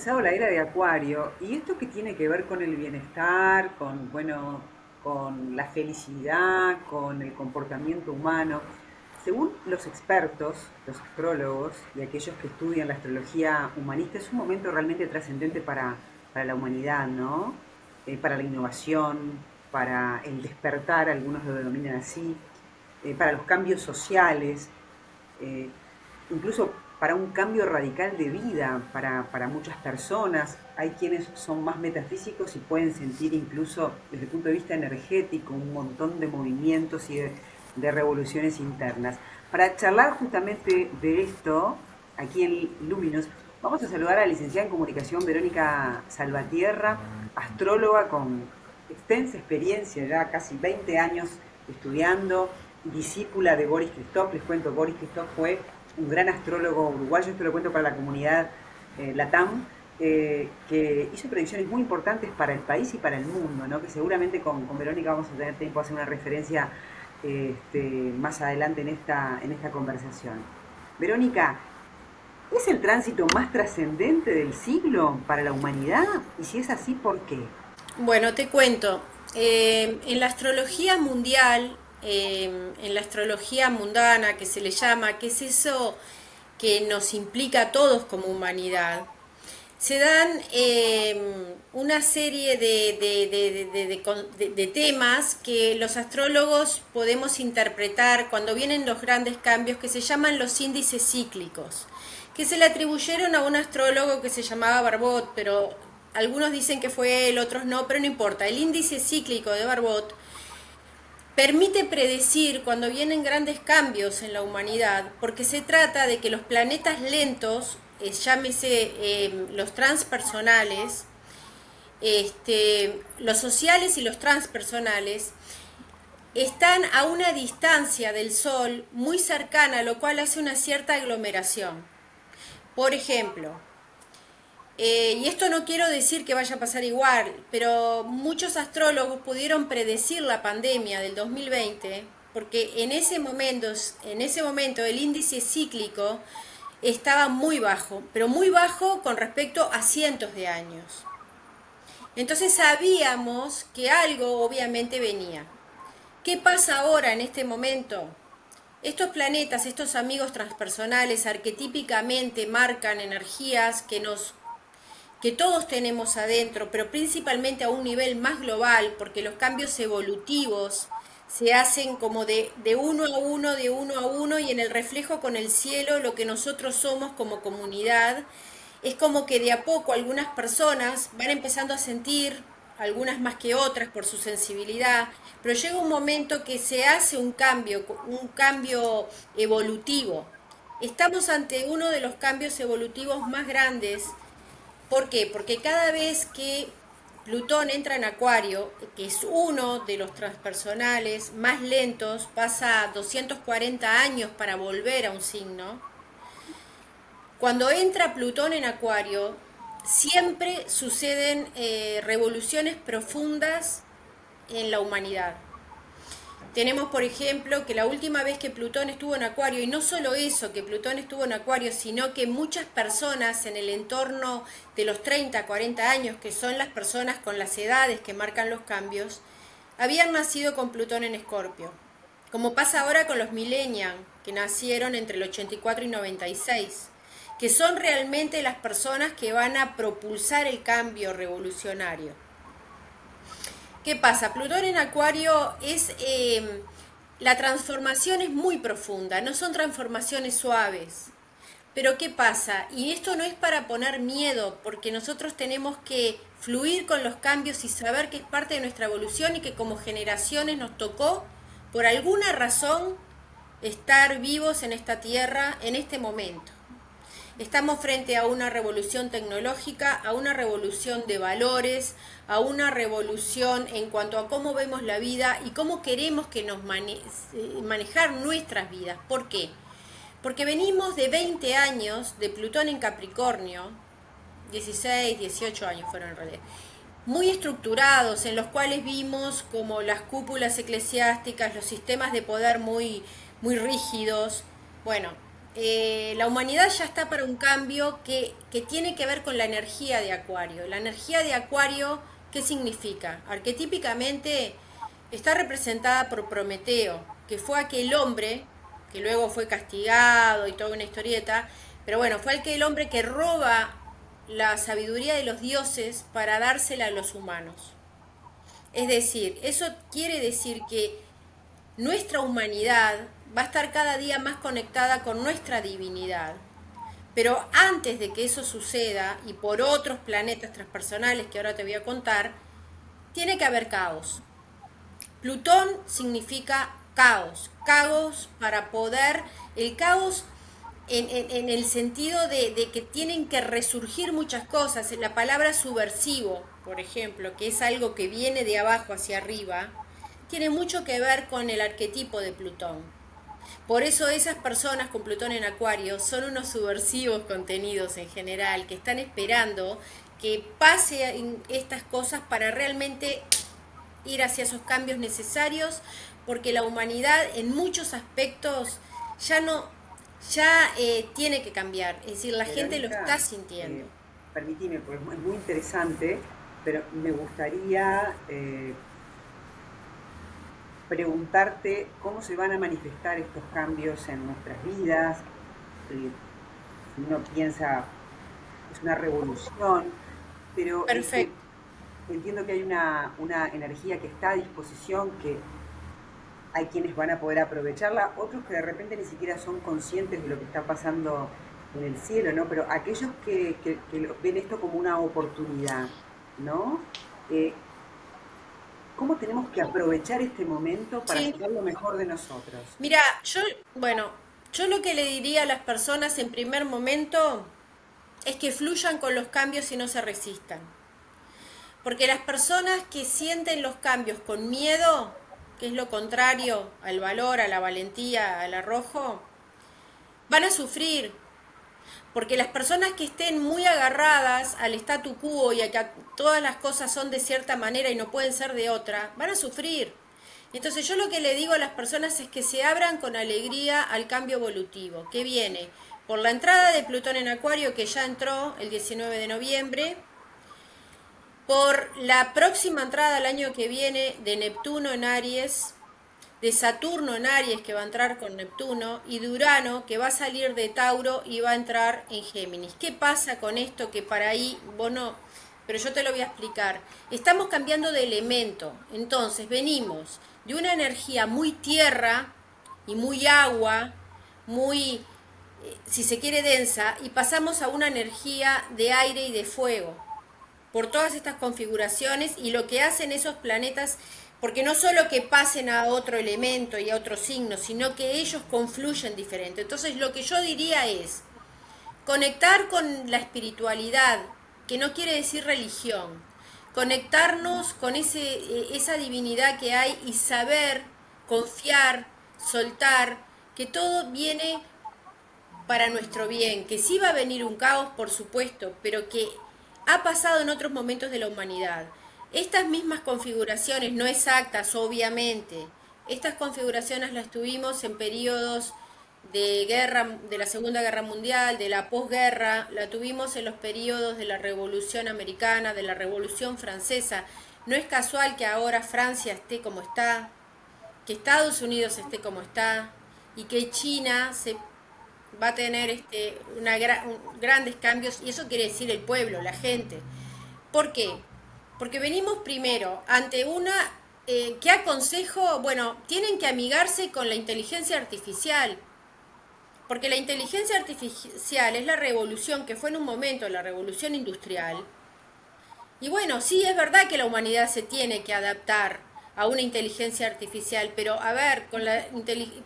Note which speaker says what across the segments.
Speaker 1: comenzado la era de Acuario y esto que tiene que ver con el bienestar, con, bueno, con la felicidad, con el comportamiento humano. Según los expertos, los astrólogos y aquellos que estudian la astrología humanista, es un momento realmente trascendente para la humanidad, ¿no? Para la innovación, para el despertar, algunos lo denominan así, para los cambios sociales, eh, incluso para un cambio radical de vida para muchas personas. Hay quienes son más metafísicos y pueden sentir incluso desde el punto de vista energético un montón de movimientos y de revoluciones internas. Para charlar justamente de esto, aquí en Luminos, vamos a saludar a la licenciada en comunicación Verónica Salvatierra, astróloga con extensa experiencia, ya casi 20 años estudiando, discípula de Boris Christoph. Les cuento, Boris Christoph fue un gran astrólogo uruguayo, esto lo cuento para la comunidad LATAM, que hizo predicciones muy importantes para el país y para el mundo, ¿no? Que seguramente con Verónica vamos a tener tiempo a hacer una referencia más adelante en esta conversación. Verónica, ¿es el tránsito más trascendente del siglo para la humanidad? Y si es así, ¿por qué?
Speaker 2: Bueno, te cuento. En la astrología mundial, en la astrología mundana que se le llama, que es eso que nos implica a todos como humanidad, se dan una serie de temas que los astrólogos podemos interpretar cuando vienen los grandes cambios que se llaman los índices cíclicos, que se le atribuyeron a un astrólogo que se llamaba Barbot, pero algunos dicen que fue él, otros no, pero no importa. El índice cíclico de Barbot permite predecir cuando vienen grandes cambios en la humanidad, porque se trata de que los planetas lentos, llámese los transpersonales, los sociales y los transpersonales, están a una distancia del Sol muy cercana, lo cual hace una cierta aglomeración. Por ejemplo, y esto no quiero decir que vaya a pasar igual, pero muchos astrólogos pudieron predecir la pandemia del 2020 porque en ese momento el índice cíclico estaba muy bajo, pero muy bajo con respecto a cientos de años. Entonces sabíamos que algo obviamente venía. ¿Qué pasa ahora en este momento? Estos planetas, estos amigos transpersonales, arquetípicamente marcan energías que todos tenemos adentro, pero principalmente a un nivel más global, porque los cambios evolutivos se hacen como de uno a uno, de uno a uno, y en el reflejo con el cielo, lo que nosotros somos como comunidad, es como que de a poco algunas personas van empezando a sentir, algunas más que otras por su sensibilidad, pero llega un momento que se hace un cambio evolutivo. Estamos ante uno de los cambios evolutivos más grandes. ¿Por qué? Porque cada vez que Plutón entra en Acuario, que es uno de los transpersonales más lentos, pasa 240 años para volver a un signo. Cuando entra Plutón en Acuario, siempre suceden revoluciones profundas en la humanidad. Tenemos, por ejemplo, que la última vez que Plutón estuvo en Acuario, y no solo eso, que Plutón estuvo en Acuario, sino que muchas personas en el entorno de los 30, 40 años, que son las personas con las edades que marcan los cambios, habían nacido con Plutón en Escorpio. Como pasa ahora con los millennials, que nacieron entre el 84 y 96, que son realmente las personas que van a propulsar el cambio revolucionario. ¿Qué pasa? Plutón en Acuario es... la transformación es muy profunda, no son transformaciones suaves. Pero ¿qué pasa? Y esto no es para poner miedo, porque nosotros tenemos que fluir con los cambios y saber que es parte de nuestra evolución y que como generaciones nos tocó, por alguna razón, estar vivos en esta tierra en este momento. Estamos frente a una revolución tecnológica, a una revolución de valores, a una revolución en cuanto a cómo vemos la vida y cómo queremos que manejar nuestras vidas. ¿Por qué? Porque venimos de 20 años de Plutón en Capricornio, 16, 18 años fueron en realidad, muy estructurados, en los cuales vimos como las cúpulas eclesiásticas, los sistemas de poder muy rígidos. Bueno, la humanidad ya está para un cambio que tiene que ver con la energía de Acuario. La energía de Acuario, ¿qué significa? Arquetípicamente está representada por Prometeo, que fue aquel hombre que luego fue castigado y toda una historieta, pero bueno, fue aquel hombre que roba la sabiduría de los dioses para dársela a los humanos. Es decir, eso quiere decir que nuestra humanidad va a estar cada día más conectada con nuestra divinidad. Pero antes de que eso suceda, y por otros planetas transpersonales que ahora te voy a contar, tiene que haber caos. Plutón significa caos, caos para poder, el caos en el sentido de que tienen que resurgir muchas cosas. La palabra subversivo, por ejemplo, que es algo que viene de abajo hacia arriba, tiene mucho que ver con el arquetipo de Plutón. Por eso esas personas con Plutón en Acuario son unos subversivos contenidos en general, que están esperando que pase estas cosas para realmente ir hacia esos cambios necesarios, porque la humanidad en muchos aspectos ya no, tiene que cambiar, es decir, la
Speaker 1: Pero
Speaker 2: gente lo está
Speaker 1: Anita,
Speaker 2: sintiendo.
Speaker 1: permitime, porque es muy interesante, pero me gustaría preguntarte cómo se van a manifestar estos cambios en nuestras vidas. Eh, si uno piensa, es una revolución, pero
Speaker 2: Perfecto.
Speaker 1: entiendo que hay una energía que está a disposición, que hay quienes van a poder aprovecharla, otros que de repente ni siquiera son conscientes de lo que está pasando en el cielo, ¿no? Pero aquellos que ven esto como una oportunidad, ¿no? Eh, ¿Cómo tenemos que aprovechar este momento para
Speaker 2: Sí.
Speaker 1: sacar lo mejor de nosotros?
Speaker 2: Mira, bueno, yo lo que le diría a las personas en primer momento es que fluyan con los cambios y no se resistan. Porque las personas que sienten los cambios con miedo, que es lo contrario al valor, a la valentía, al arrojo, van a sufrir. Porque las personas que estén muy agarradas al statu quo y a que todas las cosas son de cierta manera y no pueden ser de otra, van a sufrir. Entonces yo lo que le digo a las personas es que se abran con alegría al cambio evolutivo, que viene por la entrada de Plutón en Acuario, que ya entró el 19 de noviembre, por la próxima entrada el año que viene de Neptuno en Aries, de Saturno en Aries, que va a entrar con Neptuno, y de Urano, que va a salir de Tauro y va a entrar en Géminis. ¿Qué pasa con esto? Que para ahí, vos no, pero yo te lo voy a explicar. Estamos cambiando de elemento, entonces venimos de una energía muy tierra y muy agua, muy, si se quiere, densa, y pasamos a una energía de aire y de fuego por todas estas configuraciones y lo que hacen esos planetas, porque no solo que pasen a otro elemento y a otro signo, sino que ellos confluyen diferente. Entonces lo que yo diría es conectar con la espiritualidad, que no quiere decir religión, conectarnos con esa divinidad que hay y saber, confiar, soltar, que todo viene para nuestro bien, que sí va a venir un caos, por supuesto, pero que ha pasado en otros momentos de la humanidad. Estas mismas configuraciones, no exactas, obviamente, estas configuraciones las tuvimos en periodos de guerra, de la Segunda Guerra Mundial, de la posguerra, la tuvimos en los periodos de la Revolución Americana, de la Revolución Francesa. No es casual que ahora Francia esté como está, que Estados Unidos esté como está y que China se va a tener grandes cambios, y eso quiere decir el pueblo, la gente. ¿Por qué? Porque venimos primero ante una... ¿Qué aconsejo? Bueno, tienen que amigarse con la inteligencia artificial, porque la inteligencia artificial es la revolución que fue en un momento la revolución industrial. Y bueno, sí, es verdad que la humanidad se tiene que adaptar a una inteligencia artificial, pero a ver,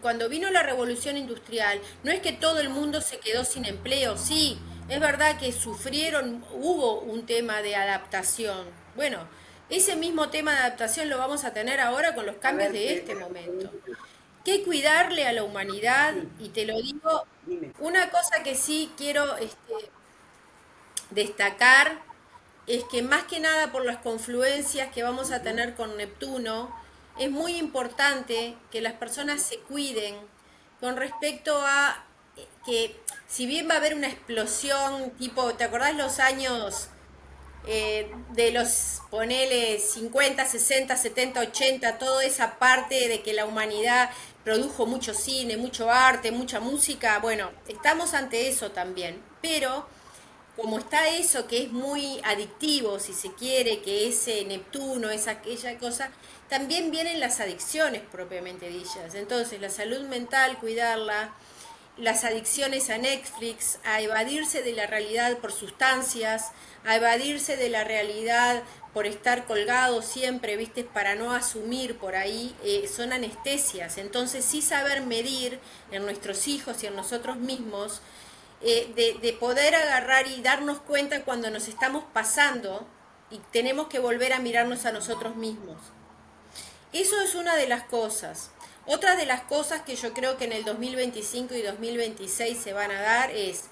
Speaker 2: cuando vino la revolución industrial, no es que todo el mundo se quedó sin empleo, sí, es verdad que sufrieron, hubo un tema de adaptación. Bueno, ese mismo tema de adaptación lo vamos a tener ahora con los
Speaker 1: A
Speaker 2: cambios
Speaker 1: ver,
Speaker 2: de este momento. Que cuidarle a la humanidad,
Speaker 1: sí,
Speaker 2: y te lo digo,
Speaker 1: dime.
Speaker 2: una cosa que sí quiero destacar es que más que nada por las confluencias que vamos a
Speaker 1: Ujú.
Speaker 2: tener con Neptuno, es muy importante que las personas se cuiden con respecto a que si bien va a haber una explosión, tipo, ¿te acordás los años de los, ponele, 50 60 70 80 toda esa parte de que la humanidad produjo mucho cine, mucho arte, mucha música? Bueno, estamos ante eso también, pero como está eso que es muy adictivo, si se quiere, que ese Neptuno, esa aquella cosa, también vienen las adicciones propiamente dichas. Entonces, la salud mental, cuidarla, las adicciones a Netflix, a evadirse de la realidad por sustancias, a evadirse de la realidad por estar colgado siempre, viste, para no asumir por ahí, son anestesias. Entonces, sí saber medir en nuestros hijos y en nosotros mismos, de poder agarrar y darnos cuenta cuando nos estamos pasando y tenemos que volver a mirarnos a nosotros mismos. Eso es una de las cosas. Otra de las cosas que yo creo que en el 2025 y 2026 se van a dar es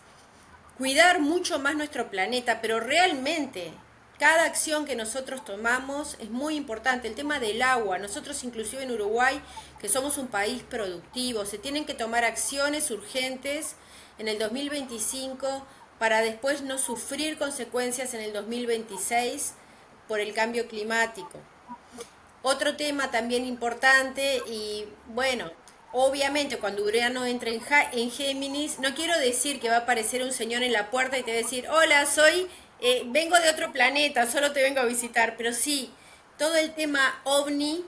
Speaker 2: cuidar mucho más nuestro planeta, pero realmente cada acción que nosotros tomamos es muy importante. El tema del agua, nosotros inclusive en Uruguay, que somos un país productivo, se tienen que tomar acciones urgentes en el 2025 para después no sufrir consecuencias en el 2026 por el cambio climático. Otro tema también importante y bueno, obviamente cuando Urano entre en Géminis, no quiero decir que va a aparecer un señor en la puerta y te va a decir, hola, vengo de otro planeta, solo te vengo a visitar, pero sí, todo el tema ovni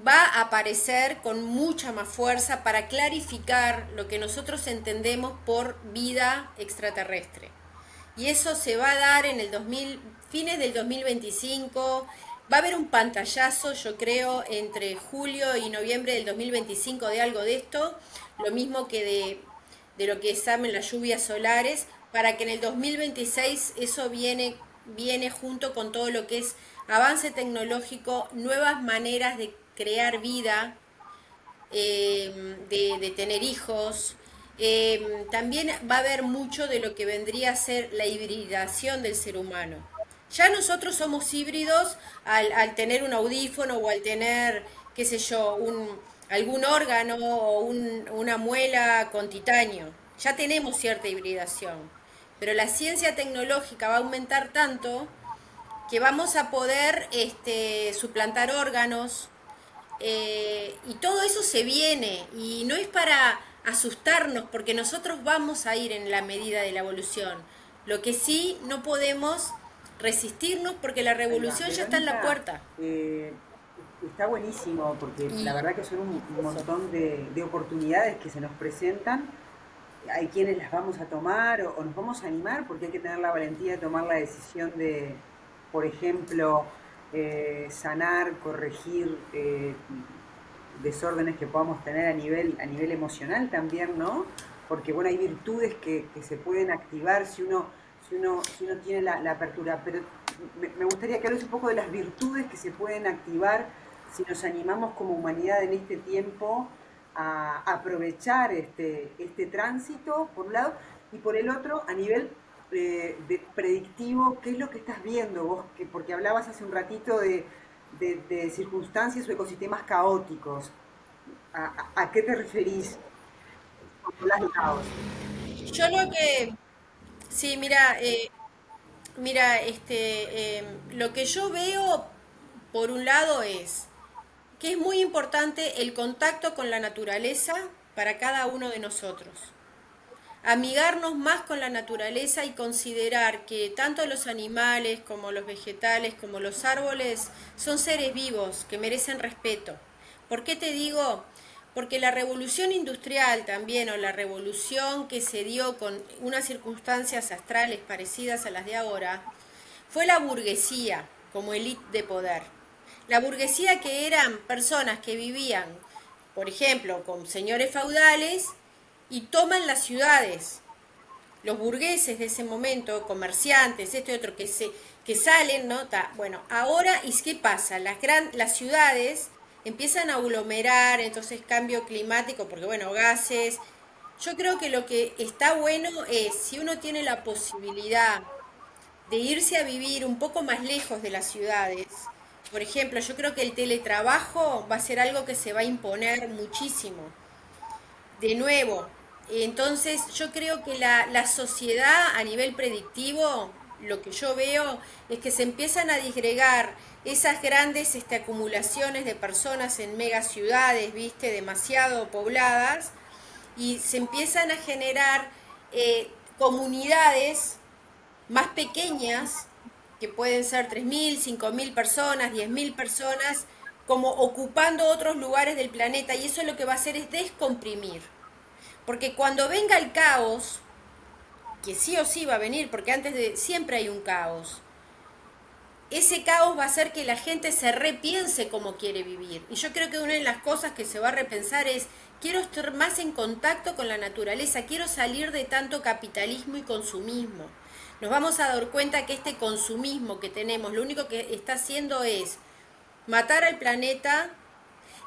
Speaker 2: va a aparecer con mucha más fuerza para clarificar lo que nosotros entendemos por vida extraterrestre. Y eso se va a dar en el 2000, fines del 2025. Va a haber un pantallazo, yo creo, entre julio y noviembre del 2025 de algo de esto, lo mismo que de lo que saben las lluvias solares, para que en el 2026 eso viene junto con todo lo que es avance tecnológico, nuevas maneras de crear vida, de tener hijos. También va a haber mucho de lo que vendría a ser la hibridación del ser humano. Ya nosotros somos híbridos al tener un audífono o al tener, qué sé yo, algún órgano o una muela con titanio. Ya tenemos cierta hibridación. Pero la ciencia tecnológica va a aumentar tanto que vamos a poder suplantar órganos, y todo eso se viene y no es para asustarnos porque nosotros vamos a ir en la medida de la evolución. Lo que sí no podemos resistirnos porque la
Speaker 1: Ahí va.
Speaker 2: revolución ya está en la
Speaker 1: Verónica,
Speaker 2: puerta.
Speaker 1: está buenísimo porque la
Speaker 2: Y
Speaker 1: verdad que son un
Speaker 2: eso.
Speaker 1: montón de oportunidades que se nos presentan. Hay quienes las vamos a tomar o nos vamos a animar porque hay que tener la valentía de tomar la decisión de, por ejemplo, sanar, corregir desórdenes que podamos tener a nivel emocional también, ¿no? Porque bueno, hay virtudes que se pueden activar si uno tiene la apertura. Pero me gustaría que hables un poco de las virtudes que se pueden activar si nos animamos como humanidad en este tiempo a aprovechar este tránsito, por un lado, y por el otro, a nivel predictivo, ¿qué es lo que estás viendo vos? Porque hablabas hace un ratito de circunstancias o ecosistemas caóticos. ¿A qué te referís cuando hablas de caos?
Speaker 2: Yo lo que, sí, mira, lo que yo veo por un lado es que es muy importante el contacto con la naturaleza para cada uno de nosotros. Amigarnos más con la naturaleza y considerar que tanto los animales como los vegetales como los árboles son seres vivos que merecen respeto. ¿Por qué te digo? Porque la revolución industrial también, o la revolución que se dio con unas circunstancias astrales parecidas a las de ahora, fue la burguesía como élite de poder. La burguesía, que eran personas que vivían, por ejemplo, con señores feudales y toman las ciudades. Los burgueses de ese momento, comerciantes, esto y otro, que salen, ¿no? Bueno, ahora, ¿y qué pasa? Las ciudades empiezan a aglomerar, entonces cambio climático, porque bueno, gases. Yo creo que lo que está bueno es, si uno tiene la posibilidad de irse a vivir un poco más lejos de las ciudades. Por ejemplo, yo creo que el teletrabajo va a ser algo que se va a imponer muchísimo. De nuevo, Entonces, yo creo que la sociedad a nivel predictivo, lo que yo veo es que se empiezan a disgregar esas grandes acumulaciones de personas en megaciudades, viste, demasiado pobladas, y se empiezan a generar comunidades más pequeñas, que pueden ser 3.000, 5.000 personas, 10.000 personas, como ocupando otros lugares del planeta, y eso lo que va a hacer es descomprimir. Porque cuando venga el caos, que sí o sí va a venir, porque antes de siempre hay un caos, ese caos va a hacer que la gente se repiense cómo quiere vivir. Y yo creo que una de las cosas que se va a repensar es, quiero estar más en contacto con la naturaleza, quiero salir de tanto capitalismo y consumismo. Nos vamos a dar cuenta que este consumismo que tenemos, lo único que está haciendo es matar al planeta,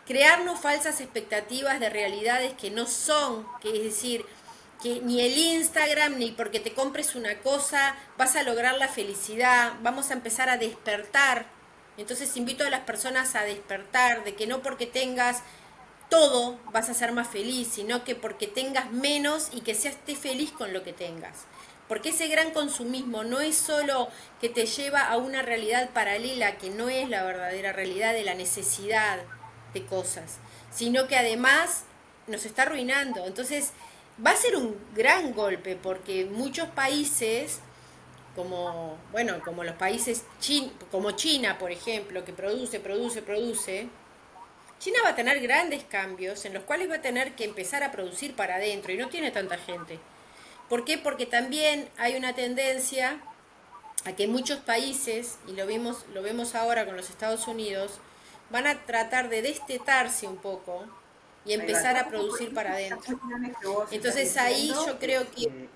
Speaker 2: crearnos falsas expectativas de realidades que no son, que es decir, que ni el Instagram, ni porque te compres una cosa vas a lograr la felicidad, vamos a empezar a despertar. Entonces invito a las personas a despertar, de que no porque tengas todo vas a ser más feliz, sino que porque tengas menos y que seas estés feliz con lo que tengas. Porque ese gran consumismo no es solo que te lleva a una realidad paralela, que no es la verdadera realidad de la necesidad de cosas, sino que además nos está arruinando. Entonces va a ser un gran golpe porque muchos países como, bueno, como los países como China, por ejemplo, que produce, China va a tener grandes cambios en los cuales va a tener que empezar a producir para adentro y no tiene tanta gente. ¿Por qué? Porque también hay una tendencia a que muchos países, y lo vemos ahora con los Estados Unidos, van a tratar de destetarse un poco y
Speaker 1: Ahí va.
Speaker 2: empezar a
Speaker 1: Todas
Speaker 2: producir para
Speaker 1: estas
Speaker 2: adentro.
Speaker 1: cuestiones que vos estás
Speaker 2: Entonces ahí
Speaker 1: diciendo
Speaker 2: yo creo que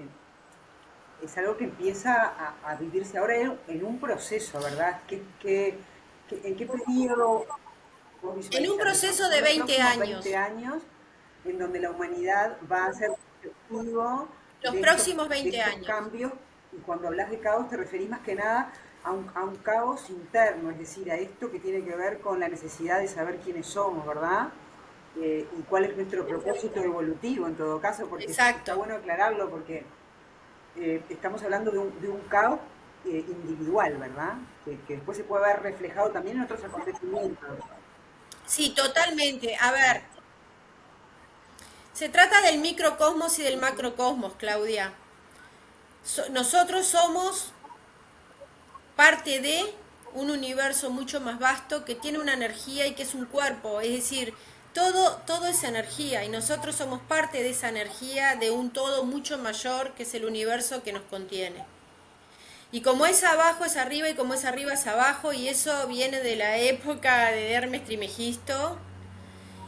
Speaker 1: es algo que empieza a vivirse ahora en un proceso, ¿verdad? ¿En qué periodo vos
Speaker 2: en un
Speaker 1: visualizás eso?
Speaker 2: proceso
Speaker 1: Son
Speaker 2: de
Speaker 1: los
Speaker 2: 20
Speaker 1: próximos 20
Speaker 2: años,
Speaker 1: años en donde la humanidad va a ser testigo
Speaker 2: los próximos
Speaker 1: de
Speaker 2: 20
Speaker 1: estos
Speaker 2: años.
Speaker 1: cambios, y cuando hablas de caos te referís más que nada a un caos interno, es decir, a esto que tiene que ver con la necesidad de saber quiénes somos, ¿verdad? Y cuál es nuestro propósito evolutivo en todo caso, porque está
Speaker 2: Exacto.
Speaker 1: bueno aclararlo, porque estamos hablando de un caos individual, ¿verdad? Que después se puede ver reflejado también en otros acontecimientos.
Speaker 2: Sí, totalmente. A ver, se trata del microcosmos y del macrocosmos, Claudia. Nosotros somos parte de un universo mucho más vasto que tiene una energía y que es un cuerpo, es decir, todo es energía y nosotros somos parte de esa energía de un todo mucho mayor que es el universo que nos contiene. Y como es abajo es arriba y como es arriba es abajo y eso viene de la época de Hermes Trimegisto.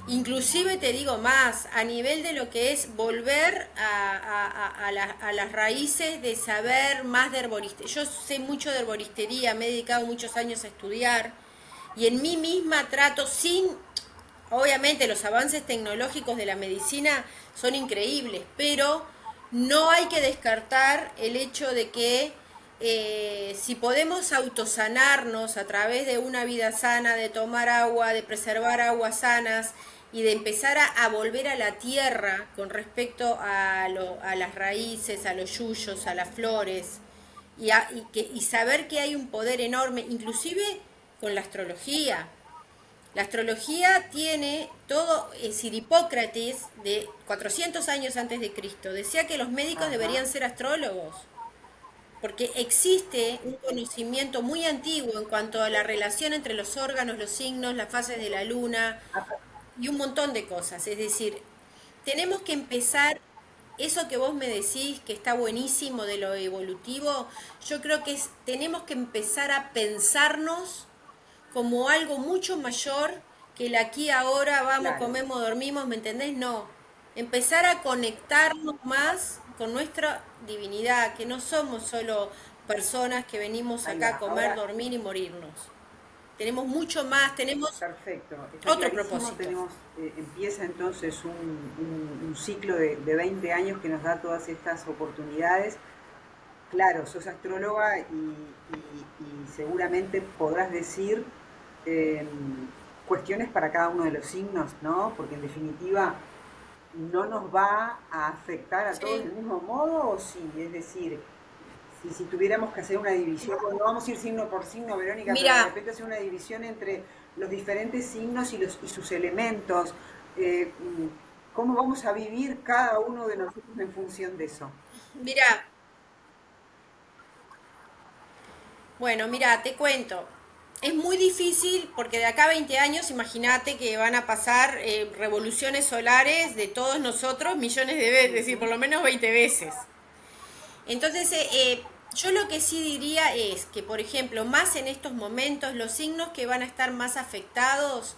Speaker 2: Inclusive te digo más, a nivel de lo que es volver a las raíces de saber más de herboristería. Yo sé mucho de herboristería, me he dedicado muchos años a estudiar y en mí misma trato sin, obviamente los avances tecnológicos de la medicina son increíbles, pero no hay que descartar el hecho de que si podemos autosanarnos a través de una vida sana, de tomar agua, de preservar aguas sanas y de empezar a volver a la tierra con respecto a las raíces, a los yuyos, a las flores, y saber que hay un poder enorme, inclusive con la astrología. La astrología tiene todo, es decir, Hipócrates, de 400 años antes de Cristo, decía que los médicos
Speaker 1: Ajá.
Speaker 2: deberían ser astrólogos porque existe un conocimiento muy antiguo en cuanto a la relación entre los órganos, los signos, las fases de la luna y un montón de cosas. Es decir, tenemos que empezar, eso que vos me decís que está buenísimo de lo evolutivo, yo creo que tenemos que empezar a pensarnos como algo mucho mayor que el aquí ahora, vamos,
Speaker 1: Claro,
Speaker 2: comemos, dormimos, ¿me entendés? No. Empezar a conectarnos más con nuestra divinidad, que no somos solo personas que venimos
Speaker 1: ahí
Speaker 2: acá a
Speaker 1: va.
Speaker 2: comer,
Speaker 1: Ahora,
Speaker 2: dormir y morirnos. Tenemos mucho más, tenemos
Speaker 1: perfecto, está
Speaker 2: otro
Speaker 1: clarísimo.
Speaker 2: propósito.
Speaker 1: Tenemos, empieza entonces un ciclo de 20 años que nos da todas estas oportunidades. Claro, sos astróloga y seguramente podrás decir eh, cuestiones para cada uno de los signos, ¿no? Porque en definitiva no nos va a afectar a todos
Speaker 2: Sí.
Speaker 1: del mismo modo o sí, es decir, si tuviéramos que hacer una división, no vamos a ir signo por signo, Verónica, pero de
Speaker 2: Mira,
Speaker 1: repente hacer una división entre los diferentes signos y sus elementos, eh, mm, ¿cómo vamos a vivir cada uno de nosotros en función de eso?
Speaker 2: mira, bueno, mira, te cuento. Es muy difícil porque de acá a 20 años, imagínate que van a pasar revoluciones solares de todos nosotros millones de veces, es decir, por
Speaker 1: Ujú.
Speaker 2: lo menos 20 veces. Entonces, yo lo que sí diría es que, por ejemplo, más en estos momentos, los signos que van a estar más afectados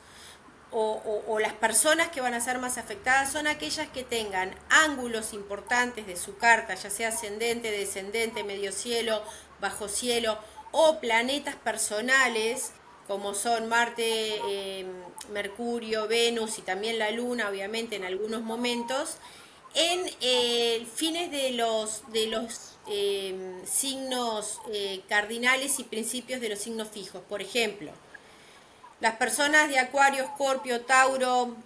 Speaker 2: o las personas que van a ser más afectadas son aquellas que tengan ángulos importantes de su carta, ya sea ascendente, descendente, medio cielo, bajo cielo, o planetas personales, como son Marte, Mercurio, Venus y también la Luna, obviamente en algunos momentos, en fines de los signos cardinales y principios de los signos fijos. Por ejemplo, las personas de Acuario, Escorpio, Tauro,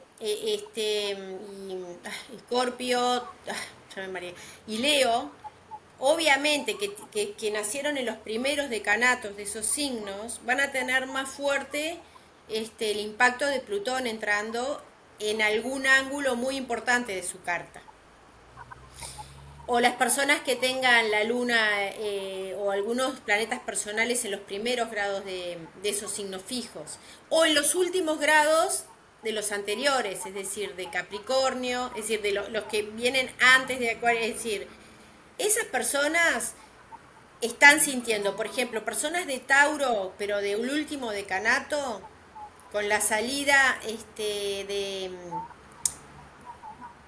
Speaker 2: Escorpio, ya me mareé, y Leo, obviamente que nacieron en los primeros decanatos de esos signos, van a tener más fuerte el impacto de Plutón entrando en algún ángulo muy importante de su carta. O las personas que tengan la luna o algunos planetas personales en los primeros grados de esos signos fijos. O en los últimos grados de los anteriores, es decir, de Capricornio, es decir, de los que vienen antes de Acuario. Es decir, esas personas están sintiendo, por ejemplo, personas de Tauro, pero de un último decanato, con la salida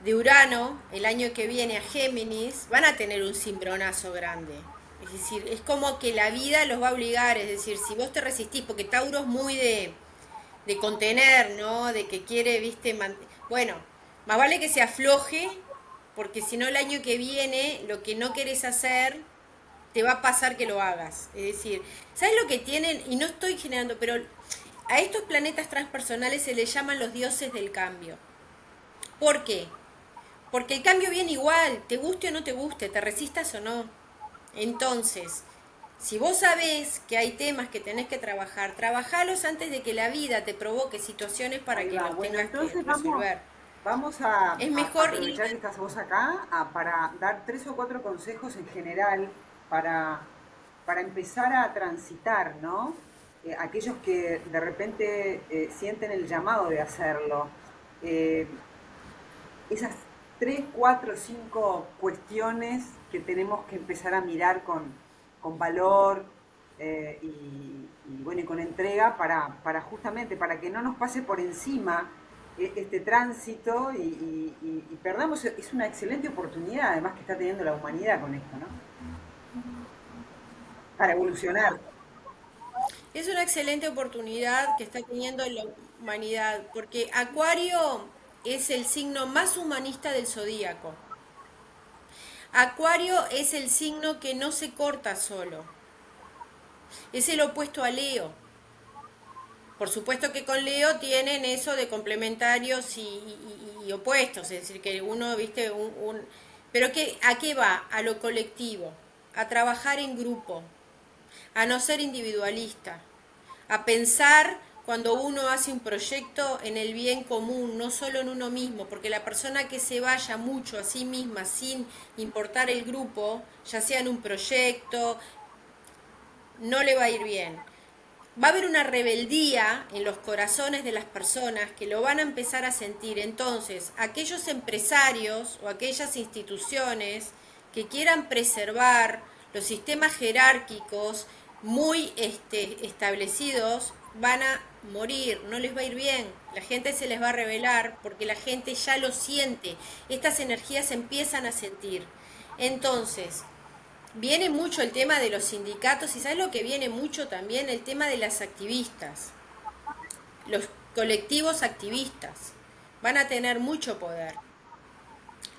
Speaker 2: de Urano el año que viene a Géminis, van a tener un cimbronazo grande. Es decir, es como que la vida los va a obligar, es decir, si vos te resistís, porque Tauro es muy de contener, ¿no? De que quiere, viste, bueno, más vale que se afloje, porque si no el año que viene lo que no querés hacer, te va a pasar que lo hagas. Es decir, ¿sabes lo que tienen? Y no estoy generando, pero a estos planetas transpersonales se les llaman los dioses del cambio. ¿Por qué? Porque el cambio viene igual, te guste o no te guste, te resistas o no. Entonces, si vos sabés que hay temas que tenés que trabajar, trabajalos antes de que la vida te provoque situaciones para
Speaker 1: Ahí
Speaker 2: que
Speaker 1: va.
Speaker 2: los
Speaker 1: Bueno,
Speaker 2: tengas que
Speaker 1: entonces
Speaker 2: resolver.
Speaker 1: vamos
Speaker 2: Es
Speaker 1: a
Speaker 2: mejor ir...
Speaker 1: aprovechar que estás vos acá para dar tres o cuatro consejos en general para, para empezar a transitar, ¿no? Aquellos que de repente sienten el llamado de hacerlo. Eh, esas tres, cuatro, cinco cuestiones que tenemos que empezar a mirar con valor bueno, y con entrega para justamente, para que no nos pase por encima este tránsito y perdamos, es una excelente oportunidad además que está teniendo la humanidad con esto, ¿no? Para evolucionar.
Speaker 2: Es una excelente oportunidad que está teniendo la humanidad, porque Acuario es el signo más humanista del zodíaco. Acuario es el signo que no se corta solo. Es el opuesto a Leo. Por supuesto que con Leo tienen eso de complementarios y opuestos, es decir, que uno, viste, pero que, ¿a qué va? A lo colectivo, a trabajar en grupo, a no ser individualista, a pensar cuando uno hace un proyecto en el bien común, no solo en uno mismo, porque la persona que se vaya mucho a sí misma sin importar el grupo, ya sea en un proyecto, no le va a ir bien. Va a haber una rebeldía en los corazones de las personas que lo van a empezar a sentir. Entonces, aquellos empresarios o aquellas instituciones que quieran preservar los sistemas jerárquicos muy establecidos van a morir, no les va a ir bien, la gente se les va a rebelar porque la gente ya lo siente, estas energías se empiezan a sentir. Entonces, viene mucho el tema de los sindicatos y ¿sabes lo que viene mucho también? El tema de las activistas. Los colectivos activistas van a tener mucho poder.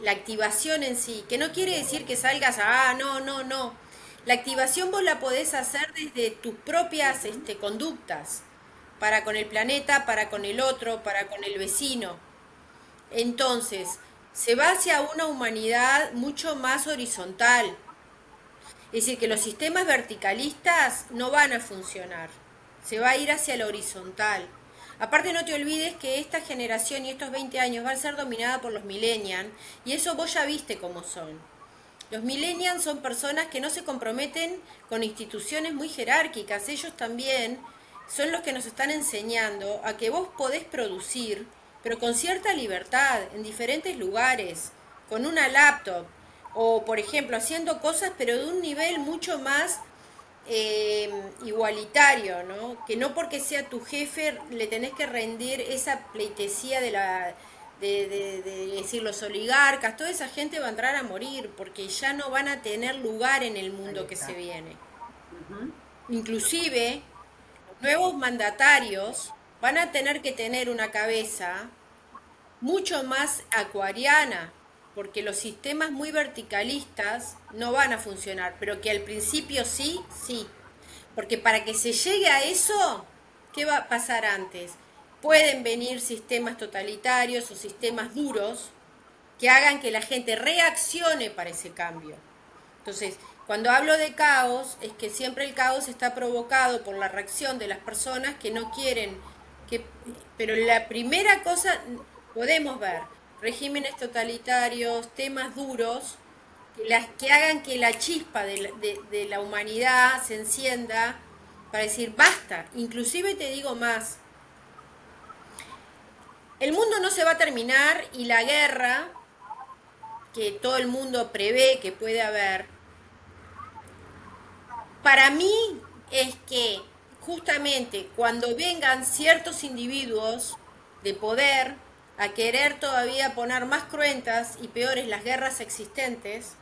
Speaker 2: La activación en sí, que no quiere decir que salgas a, no, no, no. La activación vos la podés hacer desde tus propias
Speaker 1: Ujú.
Speaker 2: conductas, para con el planeta, para con el otro, para con el vecino. Entonces, se va hacia una humanidad mucho más horizontal. Es decir, que los sistemas verticalistas no van a funcionar. Se va a ir hacia lo horizontal. Aparte no te olvides que esta generación y estos 20 años van a ser dominada por los millennials y eso vos ya viste cómo son. Los millennials son personas que no se comprometen con instituciones muy jerárquicas. Ellos también son los que nos están enseñando a que vos podés producir, pero con cierta libertad, en diferentes lugares, con una laptop, o por ejemplo haciendo cosas, pero de un nivel mucho más igualitario, ¿no? Que no porque sea tu jefe le tenés que rendir esa pleitesía de la de decir los oligarcas, toda esa gente va a entrar a morir porque ya no van a tener lugar en el
Speaker 1: Ahí
Speaker 2: mundo que se
Speaker 1: está.
Speaker 2: viene.
Speaker 1: Ujú.
Speaker 2: Inclusive, los nuevos mandatarios van a tener que tener una cabeza mucho más acuariana, porque los sistemas muy verticalistas no van a funcionar, pero que al principio sí, sí. Porque para que se llegue a eso, ¿qué va a pasar antes? Pueden venir sistemas totalitarios o sistemas duros que hagan que la gente reaccione para ese cambio. Entonces, cuando hablo de caos, es que siempre el caos está provocado por la reacción de las personas que no quieren que... Pero la primera cosa, podemos ver regímenes totalitarios, temas duros, que hagan que la chispa de la humanidad se encienda para decir basta. Inclusive te digo más, el mundo no se va a terminar y la guerra que todo el mundo prevé que puede haber, para mí es que justamente cuando vengan ciertos individuos de poder a querer todavía poner más cruentas y peores las guerras existentes,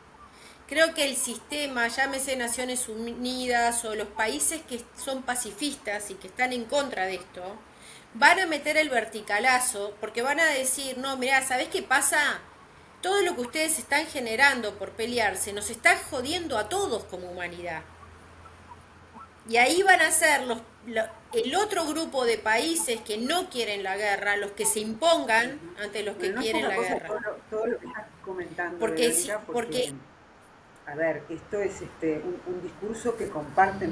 Speaker 2: creo que el sistema, llámese Naciones Unidas o los países que son pacifistas y que están en contra de esto, van a meter el verticalazo porque van a decir, no, mirá, ¿sabés qué pasa? Todo lo que ustedes están generando por pelearse nos está jodiendo a todos como humanidad. Y ahí van a ser el otro grupo de países que no quieren la guerra, los que se impongan
Speaker 1: Ujú.
Speaker 2: ante los que
Speaker 1: Bueno, no es
Speaker 2: quieren
Speaker 1: poca
Speaker 2: la
Speaker 1: cosa
Speaker 2: guerra.
Speaker 1: todo lo que estás comentando,
Speaker 2: Porque,
Speaker 1: Verónica,
Speaker 2: porque
Speaker 1: porque, a ver, esto es un discurso que comparten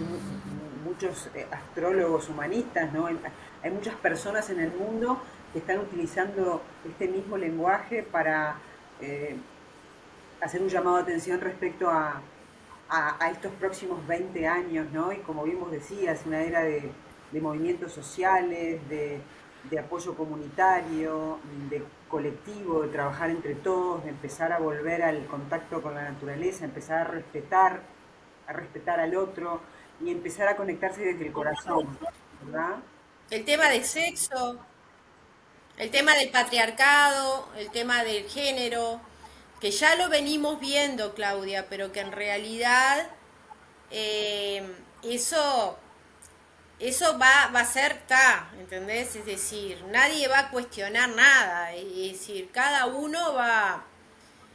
Speaker 1: muchos astrólogos humanistas, ¿no? Hay muchas personas en el mundo que están utilizando este mismo lenguaje para eh, hacer un llamado de atención respecto a estos próximos 20 años, ¿no? Y como bien vos decías, una era de movimientos sociales, de apoyo comunitario, de colectivo, de trabajar entre todos, de empezar a volver al contacto con la naturaleza, empezar a respetar al otro y empezar a conectarse desde el corazón, ¿verdad?
Speaker 2: el tema de sexo, el tema del patriarcado, el tema del género, que ya lo venimos viendo, Claudia, pero que en realidad eh, eso, eso va a ser ta, ¿entendés? Es decir, nadie va a cuestionar nada, es decir, cada uno va,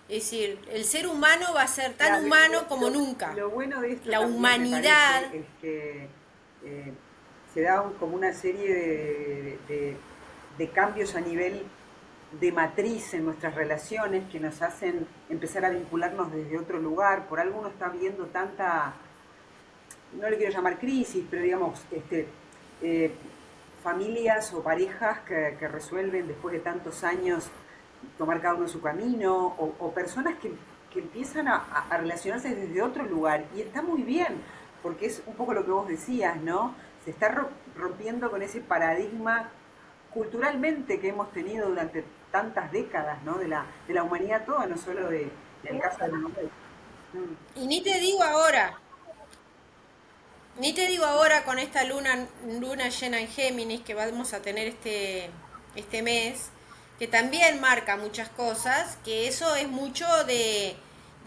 Speaker 2: es decir, el ser humano va a ser tan
Speaker 1: Claro,
Speaker 2: humano como nunca.
Speaker 1: lo bueno de esto
Speaker 2: La
Speaker 1: también me
Speaker 2: humanidad,
Speaker 1: parece es que eh, se da como una serie de cambios a nivel de matriz en nuestras relaciones que nos hacen empezar a vincularnos desde otro lugar. Por algo uno está viendo tanta, no le quiero llamar crisis, pero digamos, eh, familias o parejas que resuelven después de tantos años tomar cada uno su camino, o personas que empiezan a relacionarse desde otro lugar. Y está muy bien, porque es un poco lo que vos decías, ¿no? Se está rompiendo con ese paradigma culturalmente que hemos tenido durante tantas décadas, ¿no? De la humanidad toda, no solo del caso de la mujer. Mm.
Speaker 2: y ni te digo ahora con esta luna llena en Géminis que vamos a tener este mes, que también marca muchas cosas, que eso es mucho de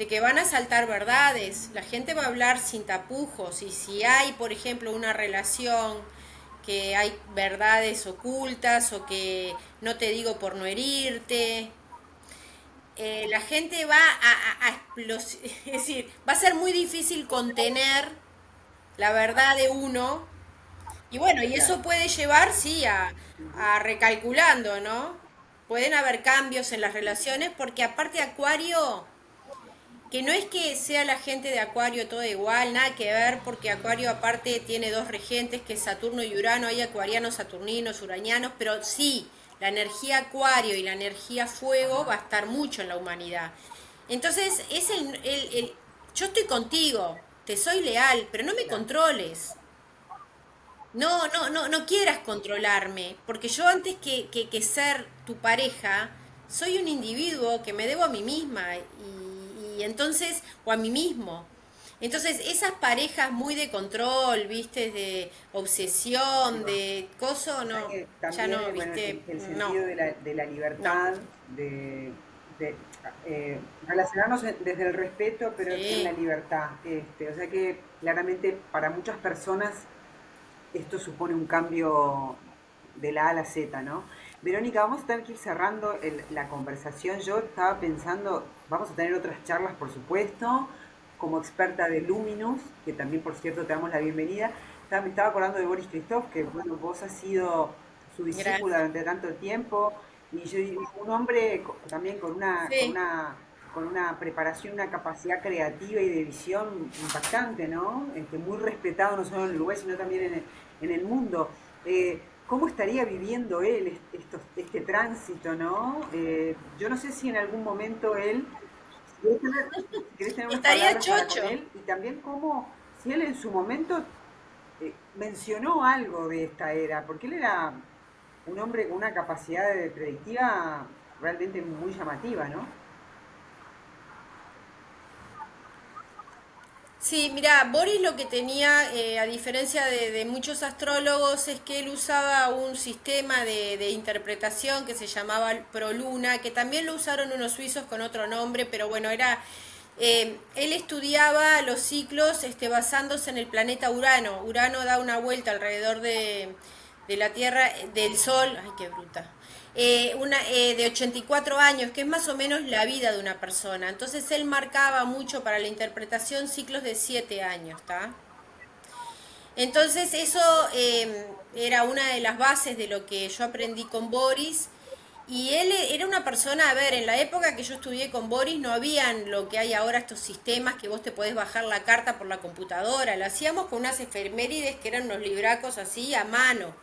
Speaker 2: que van a saltar verdades, la gente va a hablar sin tapujos y si hay, por ejemplo, una relación que hay verdades ocultas o que no te digo por no herirte, la gente va es decir, va a ser muy difícil contener la verdad de uno. Y bueno, y
Speaker 1: Claro.
Speaker 2: eso puede llevar, sí, a recalculando, ¿no? pueden haber cambios en las relaciones porque aparte Acuario, que no es que sea la gente de Acuario toda igual, nada que ver, porque Acuario aparte tiene dos regentes, que es Saturno y Urano, hay acuarianos, saturninos, uranianos, pero sí, la energía Acuario y la energía fuego va a estar mucho en la humanidad. Entonces, es yo estoy contigo, te soy leal, pero no me
Speaker 1: Claro,
Speaker 2: controles. No quieras controlarme, porque yo antes que ser tu pareja, soy un individuo que me debo a mí misma y entonces, o a mí mismo. Entonces, esas parejas muy de control, viste, de
Speaker 1: ahí
Speaker 2: obsesión,
Speaker 1: va.
Speaker 2: de coso,
Speaker 1: O sea
Speaker 2: no,
Speaker 1: que
Speaker 2: ya
Speaker 1: también,
Speaker 2: no,
Speaker 1: bueno,
Speaker 2: viste,
Speaker 1: el
Speaker 2: no,
Speaker 1: sentido de la
Speaker 2: no.
Speaker 1: libertad, de, relacionarnos desde el respeto, pero en la
Speaker 2: Sí,
Speaker 1: libertad. O sea que claramente para muchas personas esto supone un cambio de la A a la Z, ¿no? Verónica, vamos a tener que ir cerrando la conversación. Yo estaba pensando, vamos a tener otras charlas, por supuesto, como experta de Luminous, que también, por cierto, te damos la bienvenida. Me estaba acordando de Boris Christoph, que, bueno, vos has sido su discípula
Speaker 2: gracias.
Speaker 1: durante tanto tiempo, y yo un hombre también
Speaker 2: Sí.
Speaker 1: con una preparación, una capacidad creativa y de visión impactante, ¿no? Muy respetado no solo en el Uruguay, sino también en el mundo. ¿Cómo estaría viviendo él este tránsito, ¿no? Yo no sé si en algún momento él, si querés tener unas
Speaker 2: Estaría
Speaker 1: palabras para con
Speaker 2: chocho.
Speaker 1: él, y también cómo, si él en su momento mencionó algo de esta era, porque él era un hombre con una capacidad de predictiva realmente muy llamativa, ¿no?
Speaker 2: Sí, mira, Boris lo que tenía, a diferencia de muchos astrólogos, es que él usaba un sistema de interpretación que se llamaba Proluna, que también lo usaron unos suizos con otro nombre, pero bueno, él estudiaba los ciclos basándose en el planeta Urano. Urano da una vuelta alrededor de la Tierra, del Sol, ay, qué bruta, de 84 años, que es más o menos la vida de una persona. Entonces él marcaba mucho para la interpretación ciclos de 7 años, ¿está? Entonces eso era una de las bases de lo que yo aprendí con Boris. Y él era una persona, a ver, en la época que yo estudié con Boris no habían lo que hay ahora, estos sistemas que vos te podés bajar la carta por la computadora. Lo hacíamos con unas efemérides que eran unos libracos así a mano,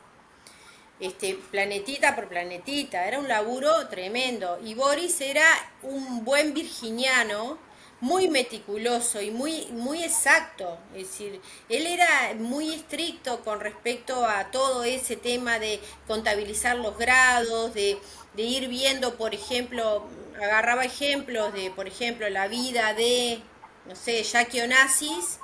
Speaker 2: planetita por planetita, era un laburo tremendo. Y Boris era un buen virginiano, muy meticuloso y muy exacto. Es decir, él era muy estricto con respecto a todo ese tema de contabilizar los grados, de ir viendo, por ejemplo, agarraba ejemplos de, por ejemplo, la vida de, no sé, Jackie Onassis,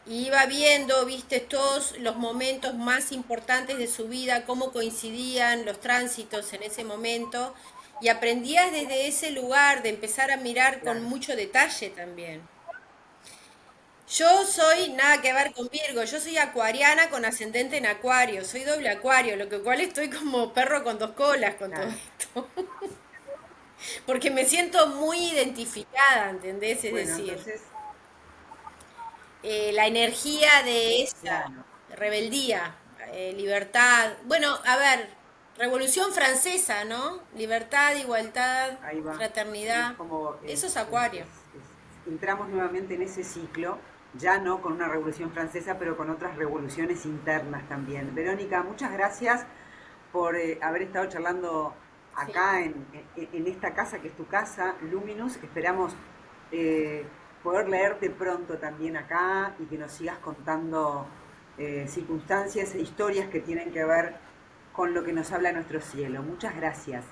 Speaker 2: y iba viendo, viste, todos los momentos más importantes de su vida, cómo coincidían los tránsitos en ese momento, y aprendías desde ese lugar de empezar a mirar con
Speaker 1: Claro.
Speaker 2: mucho detalle también. Yo soy nada que ver con Virgo, yo soy acuariana con ascendente en Acuario, soy doble Acuario, lo que cual estoy como perro con dos colas con todo
Speaker 1: Claro.
Speaker 2: esto, porque me siento muy identificada, ¿entendés? Es
Speaker 1: Bueno,
Speaker 2: decir,
Speaker 1: entonces,
Speaker 2: la energía de esa
Speaker 1: claro,
Speaker 2: rebeldía, libertad. Bueno, a ver, Revolución Francesa, ¿no? Libertad, igualdad,
Speaker 1: ahí va. Es
Speaker 2: fraternidad.
Speaker 1: como,
Speaker 2: Eso es Acuario.
Speaker 1: entramos nuevamente en ese ciclo, ya no con una revolución francesa, pero con otras revoluciones internas también. Verónica, muchas gracias por haber estado charlando
Speaker 2: Sí.
Speaker 1: acá en esta casa que es tu casa, Luminous. Esperamos poder leerte pronto también acá y que nos sigas contando circunstancias e historias que tienen que ver con lo que nos habla nuestro cielo. Muchas gracias.